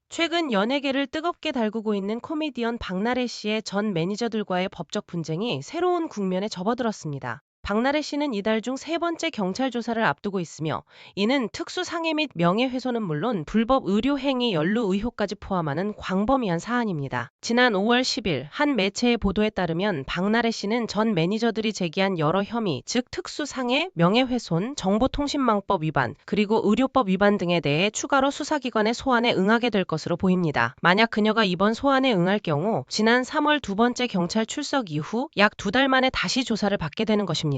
최근 연예계를 뜨겁게 달구고 있는 코미디언 박나래 씨의 전 매니저들과의 법적 분쟁이 새로운 국면에 접어들었습니다. 박나래 씨는 이달 중 세 번째 경찰 조사를 앞두고 있으며, 이는 특수상해 및 명예훼손은 물론 불법 의료행위 연루 의혹까지 포함하는 광범위한 사안입니다. 지난 5월 10일 한 매체의 보도에 따르면 박나래 씨는 전 매니저들이 제기한 여러 혐의, 즉 특수상해, 명예훼손, 정보통신망법 위반, 그리고 의료법 위반 등에 대해 추가로 수사기관의 소환에 응하게 될 것으로 보입니다. 만약 그녀가 이번 소환에 응할 경우 지난 3월 두 번째 경찰 출석 이후 약 2달 만에 다시 조사를 받게 되는 것입니다.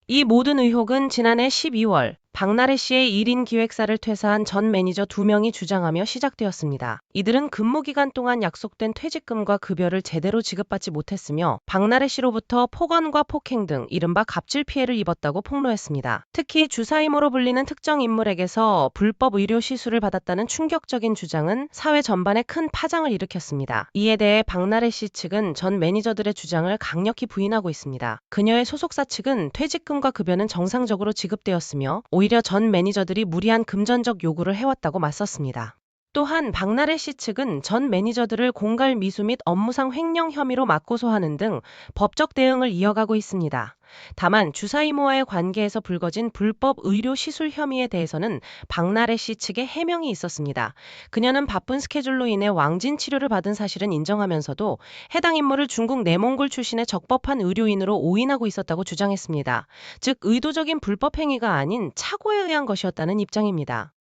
이 모든 의혹은 지난해 12월 박나래 씨의 1인 기획사를 퇴사한 전 매니저 2명이 주장하며 시작되었습니다. 이들은 근무기간 동안 약속된 퇴직금과 급여를 제대로 지급받지 못했으며 박나래 씨로부터 폭언과 폭행 등 이른바 갑질 피해를 입었다고 폭로했습니다. 특히 주사이모로 불리는 특정 인물에게서 불법 의료 시술을 받았다는 충격적인 주장은 사회 전반에 큰 파장을 일으켰습니다. 이에 대해 박나래 씨 측은 전 매니저들의 주장을 강력히 부인하고 있습니다. 그녀의 소속사 측은 퇴직금과 급여는 정상적으로 지급되었으며 오히려 전 매니저들이 무리한 금전적 요구를 해왔다고 맞섰습니다. 또한 박나래 씨 측은 전 매니저들을 공갈 미수 및 업무상 횡령 혐의로 맞고소하는 등 법적 대응을 이어가고 있습니다. 다만 주사이모와의 관계에서 불거진 불법 의료 시술 혐의에 대해서는 박나래 씨 측에 해명이 있었습니다. 그녀는 바쁜 스케줄로 인해 왕진 치료를 받은 사실은 인정하면서도 해당 인물을 중국 내몽골 출신의 적법한 의료인으로 오인하고 있었다고 주장했습니다. 즉 의도적인 불법 행위가 아닌 착오에 의한 것이었다는 입장입니다.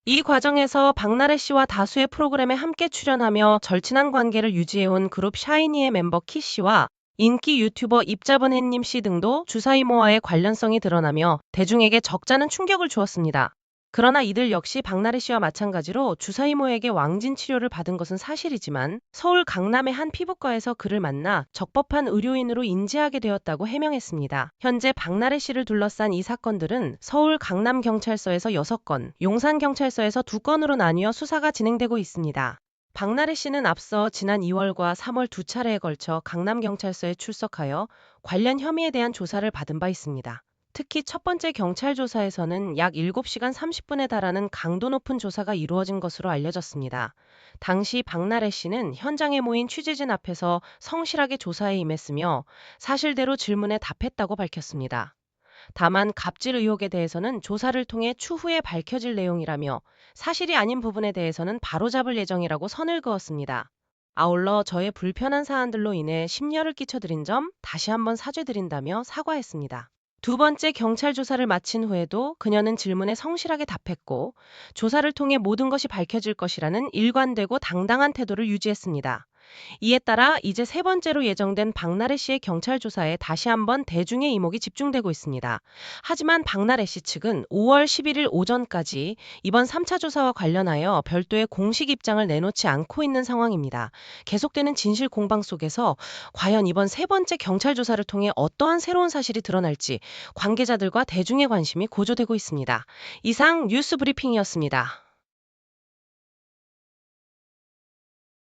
이 과정에서 박나래 씨와 다수의 프로그램에 함께 출연하며 절친한 관계를 유지해온 그룹 샤이니의 멤버 키 씨와 인기 유튜버 입자분 햇님 씨 등도 주사이모와의 관련성이 드러나며 대중에게 적잖은 충격을 주었습니다. 그러나 이들 역시 박나래 씨와 마찬가지로 주사이모에게 왕진 치료를 받은 것은 사실이지만 서울 강남의 한 피부과에서 그를 만나 적법한 의료인으로 인지하게 되었다고 해명했습니다. 현재 박나래 씨를 둘러싼 이 사건들은 서울 강남경찰서에서 6건, 용산경찰서에서 2건으로 나뉘어 수사가 진행되고 있습니다. 박나래 씨는 앞서 지난 2월과 3월 2차례에 걸쳐 강남경찰서에 출석하여 관련 혐의에 대한 조사를 받은 바 있습니다. 특히 첫 번째 경찰 조사에서는 약 7시간 30분에 달하는 강도 높은 조사가 이루어진 것으로 알려졌습니다. 당시 박나래 씨는 현장에 모인 취재진 앞에서 성실하게 조사에 임했으며 사실대로 질문에 답했다고 밝혔습니다. 다만 갑질 의혹에 대해서는 조사를 통해 추후에 밝혀질 내용이라며 사실이 아닌 부분에 대해서는 바로잡을 예정이라고 선을 그었습니다. 아울러 저의 불편한 사안들로 인해 심려를 끼쳐드린 점 다시 한번 사죄드린다며 사과했습니다. 두 번째 경찰 조사를 마친 후에도 그녀는 질문에 성실하게 답했고 조사를 통해 모든 것이 밝혀질 것이라는 일관되고 당당한 태도를 유지했습니다. 이에 따라 이제 세 번째로 예정된 박나래 씨의 경찰 조사에 다시 한번 대중의 이목이 집중되고 있습니다. 하지만 박나래 씨 측은 5월 11일 오전까지 이번 3차 조사와 관련하여 별도의 공식 입장을 내놓지 않고 있는 상황입니다. 계속되는 진실 공방 속에서 과연 이번 세 번째 경찰 조사를 통해 어떠한 새로운 사실이 드러날지 관계자들과 대중의 관심이 고조되고 있습니다. 이상 뉴스 브리핑이었습니다.